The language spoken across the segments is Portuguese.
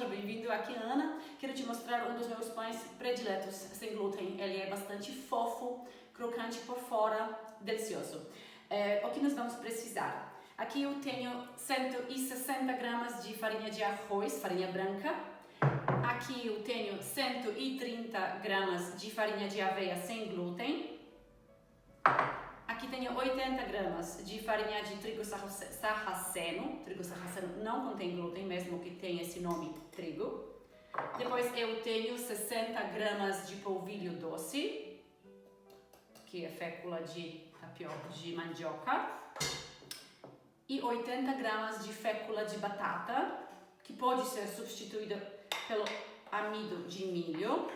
bem-vindo, aqui é a Ana. Quero te mostrar um dos meus pães prediletos sem glúten. Ele é bastante fofo, crocante por fora, delicioso. O que nós vamos precisar? Aqui eu tenho 160 gramas de farinha de arroz, farinha branca. Aqui eu tenho 130 gramas de farinha de aveia sem glúten. Aqui tenho 80 gramas de farinha de trigo sarraceno. Trigo sarraceno não contém glúten, mesmo que tenha esse nome trigo. Depois eu tenho 60 gramas de polvilho doce, que é fécula de tapioca, de mandioca. E 80 gramas de fécula de batata, que pode ser substituída pelo amido de milho.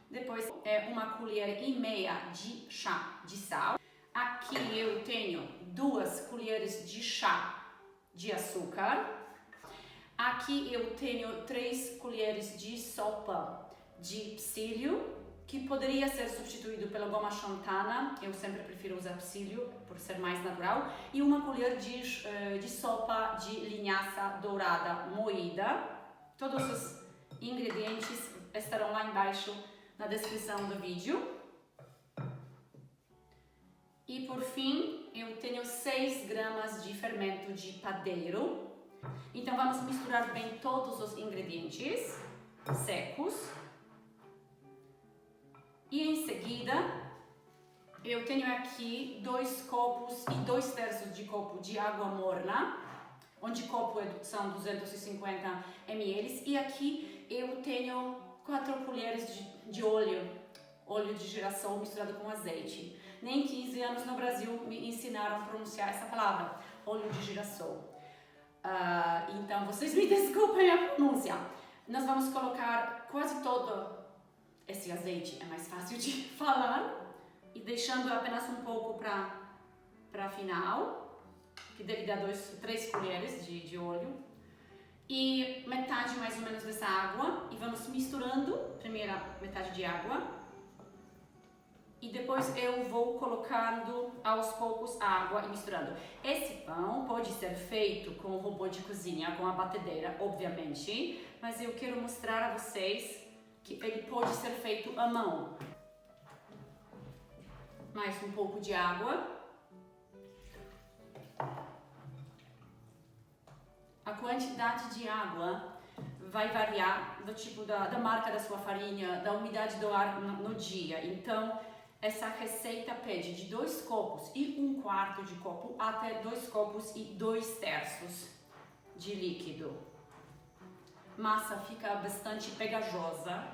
Depois é 1,5 colheres de chá de sal. Aqui eu tenho 2 colheres de chá de açúcar. Aqui eu tenho 3 colheres de sopa de psyllium, que poderia ser substituído pela goma xantana. Eu sempre prefiro usar psyllium por ser mais natural. E 1 colher de sopa de linhaça dourada moída. Todos os ingredientes estarão lá embaixo na descrição do vídeo. E por fim, eu tenho 6 gramas de fermento de padeiro. Então vamos misturar bem todos os ingredientes secos. E em seguida, eu tenho aqui 2 copos e 2/3 de copo de água morna, onde copo são 250 ml. E aqui eu tenho 4 colheres de óleo de girassol misturado com azeite. Nem 15 anos no Brasil me ensinaram a pronunciar essa palavra, óleo de girassol. Então vocês me desculpem a pronúncia. Nós vamos colocar quase todo esse azeite, é mais fácil de falar, e deixando apenas um pouco para final, que deve dar 3 colheres de óleo. E metade mais ou menos dessa água, e vamos misturando, primeira metade de água. E depois eu vou colocando aos poucos água e misturando. Esse pão pode ser feito com o robô de cozinha, com a batedeira, obviamente, mas eu quero mostrar a vocês que ele pode ser feito à mão. Mais um pouco de água. A quantidade de água vai variar do tipo da marca da sua farinha, da umidade do ar no dia. Então, essa receita pede de 2 copos e 1/4 de copo até 2 copos e 2/3 de líquido. Massa fica bastante pegajosa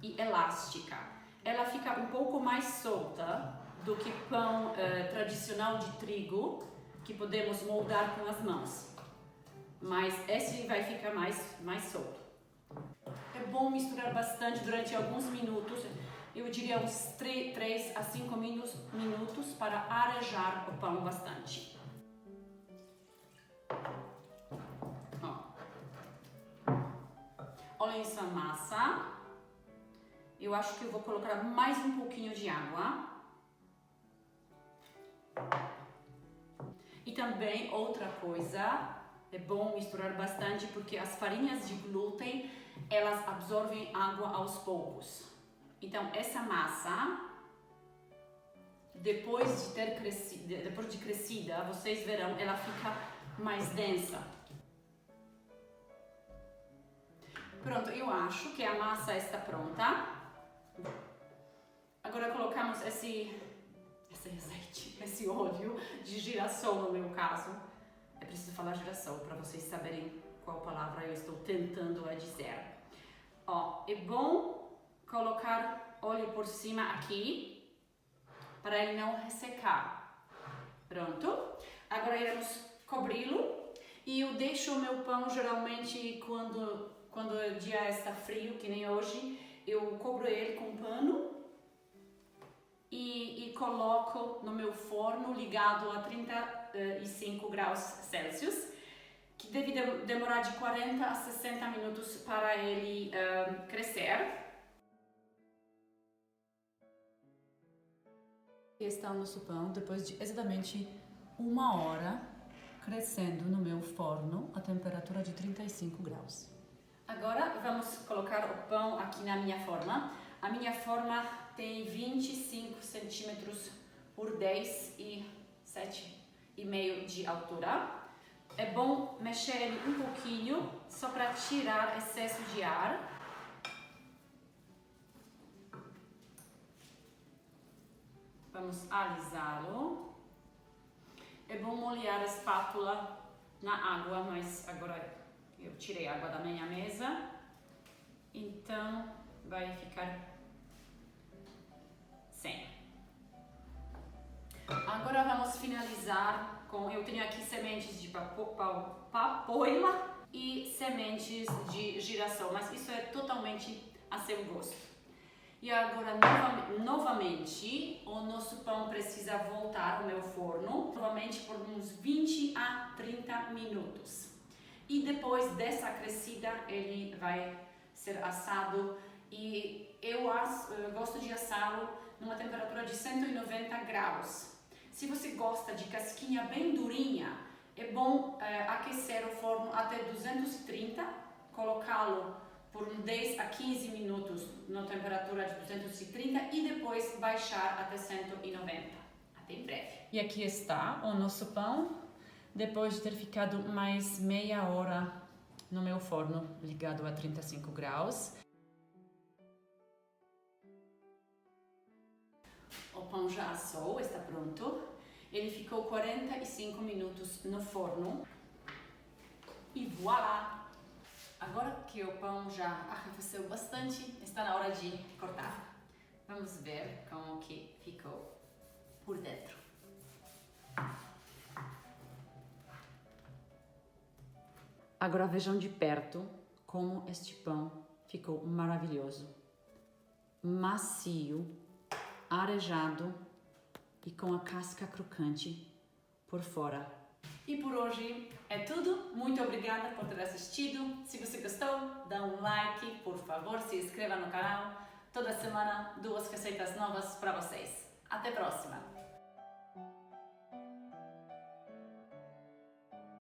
e elástica. Ela fica um pouco mais solta do que pão tradicional de trigo, que podemos moldar com as mãos. Mas esse vai ficar mais solto. É bom misturar bastante durante alguns minutos. Eu diria uns 3 a 5 minutos para arejar o pão bastante. Olhem essa massa. Eu acho que eu vou colocar mais um pouquinho de água. E também outra coisa, é bom misturar bastante porque as farinhas de glúten, elas absorvem água aos poucos. Então essa massa, depois de crescida, vocês verão, ela fica mais densa. Pronto, eu acho que a massa está pronta. Agora colocamos esse azeite, esse óleo de girassol no meu caso. É preciso falar girassol para vocês saberem qual palavra eu estou tentando dizer. É bom colocar óleo por cima aqui, para ele não ressecar. Pronto. Agora iremos cobri-lo. E eu deixo o meu pão, geralmente, quando o dia está frio, que nem hoje, eu cobro ele com um pano e coloco no meu forno ligado a 35 graus Celsius, que deve demorar de 40 a 60 minutos para ele crescer. Está o nosso pão depois de exatamente 1 hora crescendo no meu forno a temperatura de 35 graus. Agora vamos colocar o pão aqui na minha forma. A minha forma tem 25 centímetros por 10,7,5 de altura. É bom mexer ele um pouquinho, só para tirar excesso de ar. Vamos alisá-lo. É bom molhar a espátula na água, mas agora eu tirei a água da minha mesa, então vai ficar sem. Agora vamos finalizar com, eu tenho aqui sementes de papoila e sementes de girassol, mas isso é totalmente a seu gosto. E agora, novamente, o nosso pão precisa voltar ao meu forno, novamente por uns 20 a 30 minutos. E depois dessa crescida, ele vai ser assado e eu gosto de assá-lo numa temperatura de 190 graus. Se você gosta de casquinha bem durinha, é bom aquecer o forno até 230, colocá-lo por 10 a 15 minutos na temperatura de 230 e depois baixar até 190. Até em breve. E aqui está o nosso pão, depois de ter ficado mais meia hora no meu forno ligado a 35 graus. O pão já assou, está pronto. Ele ficou 45 minutos no forno. E voilá! Agora que o pão já arrefeceu bastante, está na hora de cortar. Vamos ver como que ficou por dentro. Agora vejam de perto como este pão ficou maravilhoso. Macio, arejado e com a casca crocante por fora. E por hoje é tudo. Muito obrigada por ter assistido. Se você gostou, dá um like, por favor, se inscreva no canal. Toda semana, 2 receitas novas para vocês. Até a próxima!